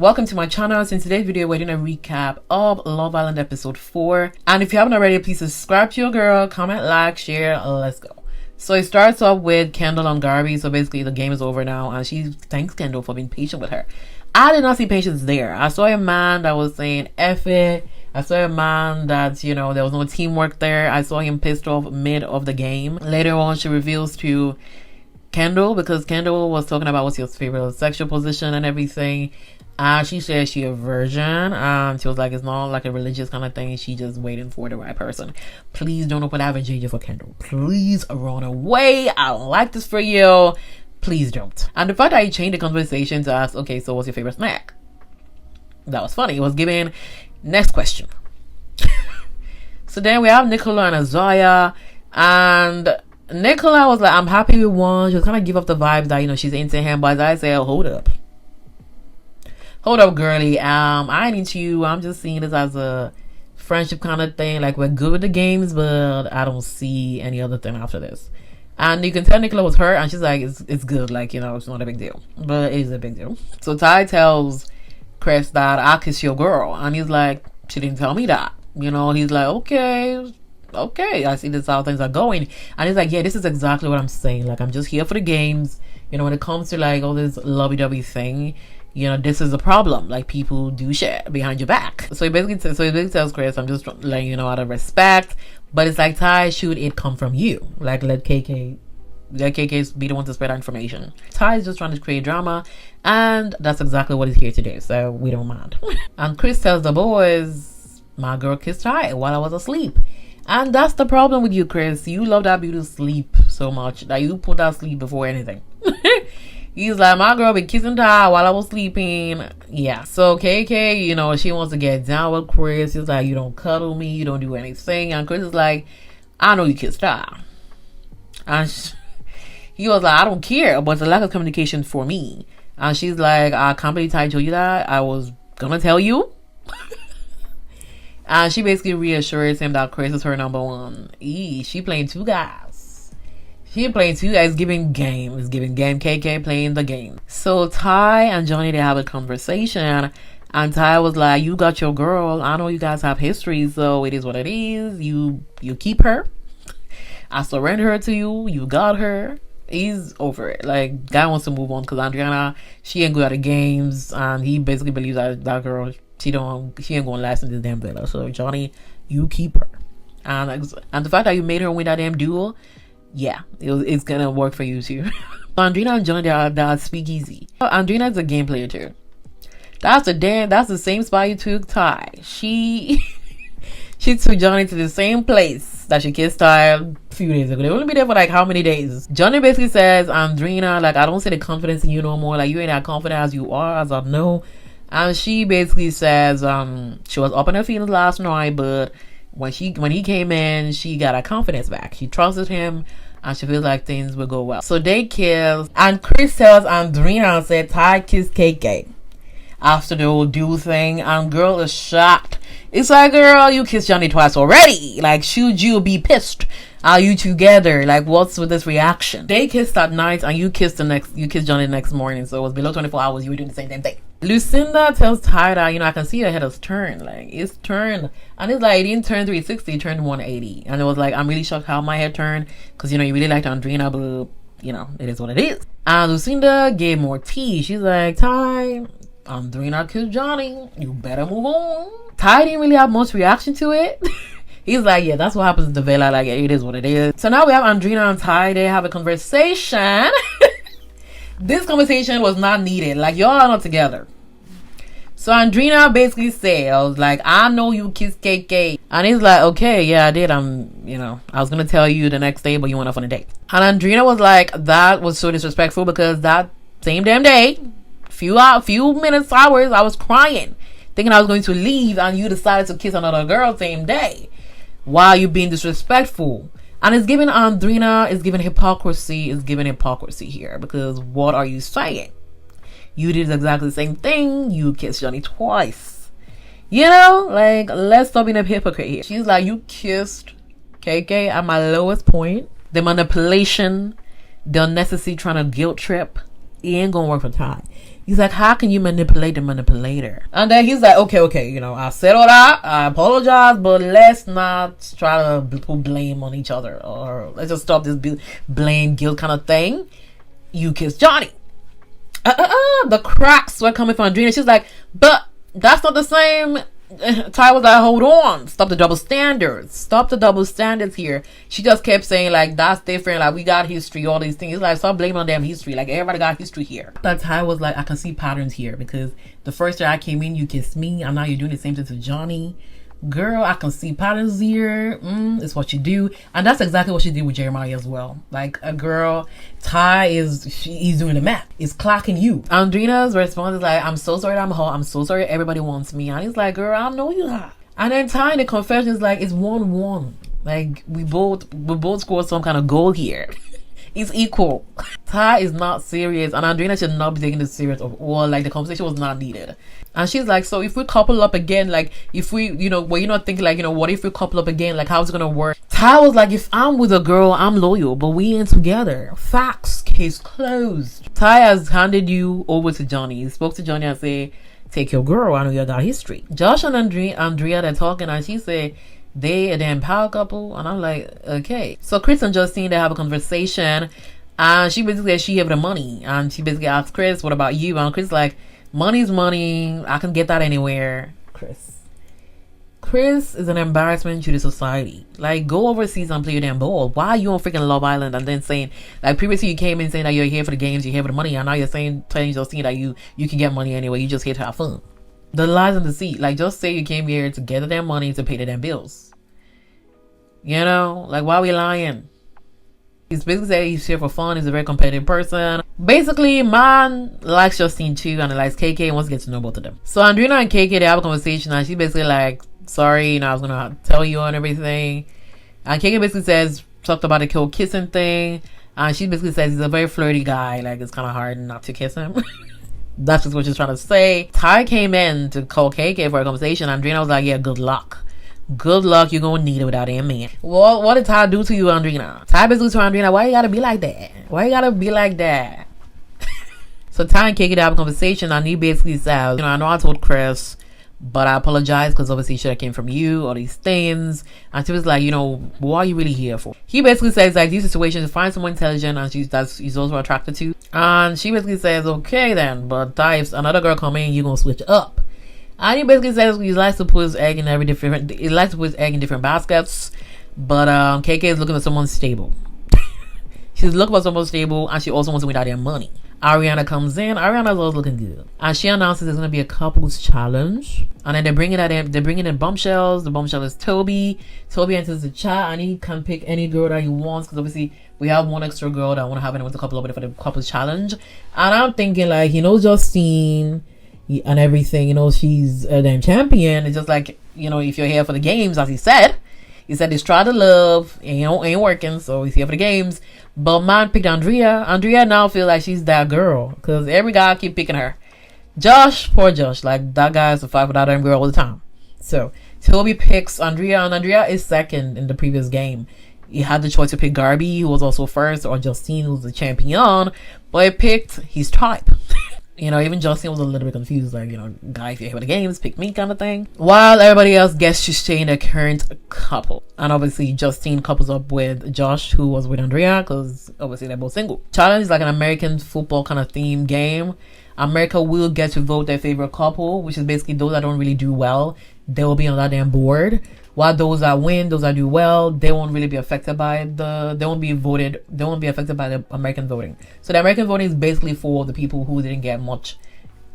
Welcome to my channel. So in today's video, we're doing a recap of Love Island episode 4. And if you haven't already, please subscribe to your girl, comment, like, share. Let's go. So it starts off with Kendall and Garvey. So basically the game is over now and she thanks Kendall for being patient with her. I did not see patience there. I saw a man that was saying F it. I saw a man that, you know, there was no teamwork there. I saw him pissed off mid of the game. Later on, she reveals to Kendall, because Kendall was talking about what's your favorite sexual position and everything. She said she a virgin. She was like, it's not like a religious kind of thing. She just waiting for the right person. Please don't open that JJ for Kendall. Please run away. I don't like this for you. Please don't. And the fact that he changed the conversation to ask, okay, so what's your favorite snack? That was funny. It was given next question. So then we have Nicola and Azaya, and Nicola was like, I'm happy we won. She was kind of give up the vibes that, you know, she's into him. But Azaya said, hold up, girly. I ain't into you. I'm just seeing this as a friendship kind of thing. Like, we're good with the games, but I don't see any other thing after this. And you can tell Nicola was hurt, and she's like, it's good. Like, you know, it's not a big deal. But it is a big deal. So Ty tells Chris that I'll kiss your girl. And he's like, she didn't tell me that. You know, he's like, okay, I see this how things are going. And he's like, yeah, this is exactly what I'm saying. Like, I'm just here for the games. You know, when it comes to like all this lovey-dovey thing, you know, this is a problem. Like, people do shit behind your back. So he basically tells Chris, I'm just letting you know, out of respect. But it's like, Ty, should it come from you? Like, let KK be the one to spread that information. Ty is just trying to create drama, and that's exactly what he's here to do. So we don't mind. And Chris tells the boys, my girl kissed Ty while I was asleep. And that's the problem with you, Chris. You love that beautiful sleep so much that you put that sleep before anything. He's like, my girl been kissing Ty while I was sleeping. Yeah. So KK, you know, she wants to get down with Chris. She's like, you don't cuddle me, you don't do anything. And Chris is like, I know you kissed Ty. And he was like, I don't care, but the lack of communication for me. And she's like, I can't believe Ty told you that. I was gonna tell you. And she basically reassures him that Chris is her number one. She playing two guys. Giving game. It's giving game. KK playing the game. So Ty and Johnny, they have a conversation. And Ty was like, you got your girl. I know you guys have history, so it is what it is. You keep her. I surrender her to you. You got her. He's over it. Like, guy wants to move on because Andreina, she ain't good at the games. And he basically believes that girl, she ain't gonna last in this damn villa. So Johnny, you keep her. And the fact that you made her win that damn duel, yeah, it's gonna work for you too. Andreina and Johnny, they're speakeasy. Andreina is a game player too. That's the same spot you took Ty. She took Johnny to the same place that she kissed Ty a few days ago. They only be there for like how many days? Johnny basically says, Andreina, like, I don't see the confidence in you no more. Like, you ain't that confident as you are, as I know. And she basically says, she was up in her feelings last night, but when he came in, she got her confidence back. She trusted him, and she feels like things will go well. So they kiss, and Chris tells Andreina and said, Ty kissed KK after the whole duel thing, and girl is shocked. It's like, girl, you kissed Johnny twice already. Like, should you be pissed? Are you together? Like, what's with this reaction? They kissed at night, and you kissed Johnny the next morning. So it was below 24 hours. You were doing the same damn thing. Lucinda tells Ty that, you know, I can see your head has turned. Like, it's turned. And it's like, it didn't turn 360, it turned 180. And it was like, I'm really shocked how my head turned. Because, you know, you really liked Andreina, but, you know, it is what it is. And Lucinda gave more tea. She's like, Ty, Andreina kissed Johnny. You better move on. Ty didn't really have much reaction to it. He's like, yeah, that's what happens in the villa. Like, it is what it is. So now we have Andreina and Ty. They have a conversation. This conversation was not needed. Like, y'all are not together. So Andreina basically says, like, I know you kissed KK. And he's like, okay, yeah, I did. I was going to tell you the next day, but you went off on a date. And Andreina was like, that was so disrespectful because that same damn day, few minutes, hours, I was crying, thinking I was going to leave, and you decided to kiss another girl same day. Why are you being disrespectful? And it's giving Andreina, it's giving hypocrisy here, because what are you saying? You did exactly the same thing. You kissed Johnny twice. You know, like, let's stop being a hypocrite here. She's like, you kissed KK at my lowest point. The manipulation, the unnecessary trying to guilt trip, it ain't gonna work for Ty. He's like, how can you manipulate the manipulator? And then he's like, okay, I said all that. I apologize, but let's not try to put blame on each other, or let's just stop this blame guilt kind of thing. You kissed Johnny. The cracks were coming from Andreina. She's like, but that's not the same. Ty was like, hold on, stop the double standards here. She just kept saying like, that's different, like we got history, all these things. It's like, stop blaming on damn history, like everybody got history here. But Ty was like, I can see patterns here, because the first year I came in, you kissed me, and now you're doing the same thing to Johnny. Girl, I can see patterns here. It's what you do. And that's exactly what she did with Jeremiah as well. Like, a girl, Ty he's doing the math. It's clocking you. Andreina's response is like, I'm so sorry I'm hot. I'm so sorry everybody wants me. And he's like, girl, I know you hot. And then Ty in the confession is like, it's 1-1. Like, we both scored some kind of goal here. It's equal. Ty is not serious, and Andreina should not be taking this serious at all. Like, the conversation was not needed. And she's like, so if we couple up again, like, if we, well, you're not thinking, like, what if we couple up again? Like, how's it gonna work? Ty was like, if I'm with a girl, I'm loyal, but we ain't together. Facts. Case closed. Ty has handed you over to Johnny. He spoke to Johnny and said, take your girl. I know you got history. Josh and Andrea, they're talking, and she said, they a damn power couple. And I'm like, okay. So Chris and Justine, they have a conversation, and she basically says she have the money, and she basically asks Chris, what about you? And Chris like, money's money, I can get that anywhere. Chris is an embarrassment to the society. Like, go overseas and play your damn ball. Why are you on freaking Love Island and then saying, like, previously you came in saying that you're here for the games, you're here for the money, and now you're telling Justine that you can get money anyway, you just here to have fun. The lies and deceit. Like, just say you came here to get the damn money to pay the damn bills. Like, why are we lying? He's basically saying he's here for fun. He's a very competitive person. Basically, man likes Justine too, and he likes KK and wants to get to know both of them. So Andreina and KK, they have a conversation, and she basically like, sorry, I was gonna tell you and everything. And KK basically talked about the kill kissing thing, and she basically says he's a very flirty guy. Like, it's kind of hard not to kiss him. That's just what she's trying to say. Ty came in to call KK for a conversation, and Andreina was like, yeah, good luck. Good luck, you're gonna need it without a man. Well, what did Ty do to you, Andreina? Ty basically told Andreina, why you gotta be like that? Why you gotta be like that? So Ty and KK have a conversation, and he basically says, I know I told Chris, but I apologize because obviously should have came from you, all these things. And she was like, what are you really here for? He basically says, like, these situations, find someone intelligent and he's also attracted to. And she basically says, okay then, but if another girl come in, you're gonna switch up. And he basically says he likes to put his egg in different baskets. But KK is looking for someone stable. She's looking for someone stable, and she also wants to win out their money. Ariana comes in. Ariana's always looking good, and she announces there's gonna be a couples challenge. And then they're bringing in bombshells. The bombshell is Toby. Toby enters the chat, and he can pick any girl that he wants, because obviously we have one extra girl that I want to have anyone to couple up with for the couples challenge. And I'm thinking, like, Justine and everything, she's a damn champion. It's just like, if you're here for the games, as he said he's trying to love, ain't working, so he's here for the games. But man picked Andrea. Andrea now feels like she's that girl, because every guy keep picking her. Poor Josh, like, that guy has to fight for that damn girl all the time. So Toby picks Andrea, and Andrea is second in the previous game. He had the choice to pick Garby, who was also first, or Justine, who's the champion, but he picked his type. Even Justine was a little bit confused, like, guy, if you're here for the games, pick me kind of thing. While everybody else gets to stay in their current couple. And obviously, Justine couples up with Josh, who was with Andrea, because obviously they're both single. Challenge is like an American football kind of theme game. America will get to vote their favorite couple, which is basically those that don't really do well. They will be on that damn board. While those that win, those that do well, they won't really be affected by they won't be affected by the American voting. So the American voting is basically for the people who didn't get much,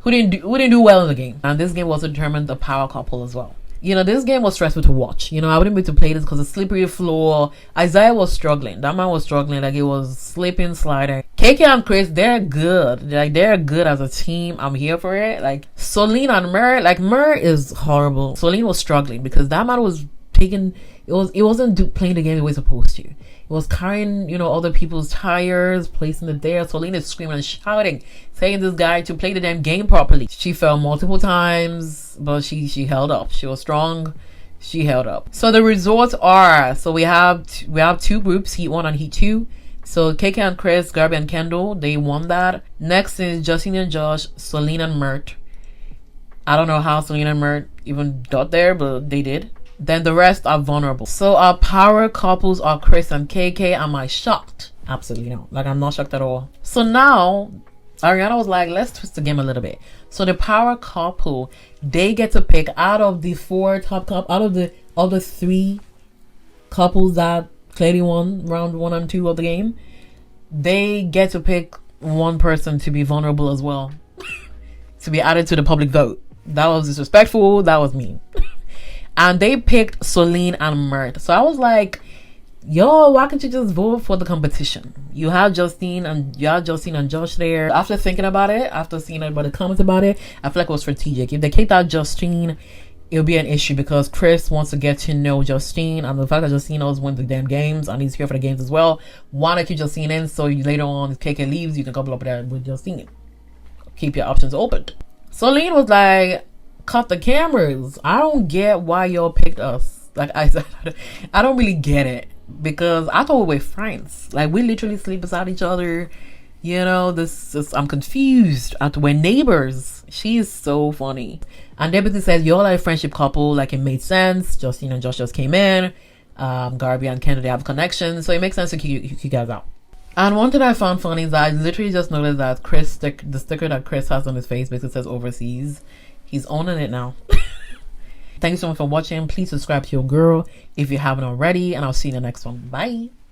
who didn't do well in the game. And this game also determined the power couple as well. This game was stressful to watch. I wouldn't be able to play this because the slippery floor. Isaiah was struggling. That man was struggling. Like, he was slipping, sliding. KK and Chris, they're good. Like, they're good as a team. I'm here for it. Like, Solene and Mur, like, Mur is horrible. Solene was struggling because that man was taking, it wasn't playing the game the way it's supposed to. It was carrying, other people's tires, placing it there. Solene is screaming and shouting, saying this guy to play the damn game properly. She fell multiple times, but she held up. She was strong. She held up. So the results are, so we have two groups, Heat 1 and Heat 2. So KK and Chris, Garby and Kendall, they won that. Next is Justine and Josh, Celine and Mert. I don't know how Celine and Mert even got there, but they did. Then the rest are vulnerable. So our power couples are Chris and KK. Am I shocked? Absolutely not. Like, I'm not shocked at all. So now Ariana was like, let's twist the game a little bit. So the power couple, they get to pick out of the four top couple, out of the three couples that clearly won round 1 and 2 of the game. They get to pick one person to be vulnerable as well, to be added to the public vote. That was disrespectful. That was mean. And they picked Celine and Mert. So I was like, yo, why can't you just vote for the competition? You have Justine and Josh there. After thinking about it, after seeing everybody comment about it, I feel like it was strategic. If they kicked out Justine, it'll be an issue because Chris wants to get to know Justine, and the fact that Justine always wins the damn games and he's here for the games as well. Why not keep Justine in so you, later on, if KK leaves, you can couple up with Justine. Keep your options open. Celine was like, cut the cameras. I don't get why y'all picked us. Like, I don't really get it, because I thought we were friends. Like, we literally sleep beside each other. You know, I'm confused. We're neighbors. She is so funny. And Deputy says, y'all are a friendship couple. Like, it made sense. Justine and Josh just came in. Garby and Kennedy have connections. So it makes sense to kick you guys out. And one thing I found funny is that I literally just noticed that the sticker that Chris has on his face basically says overseas. He's owning it now. Thank you so much for watching. Please subscribe to your girl if you haven't already. And I'll see you in the next one. Bye.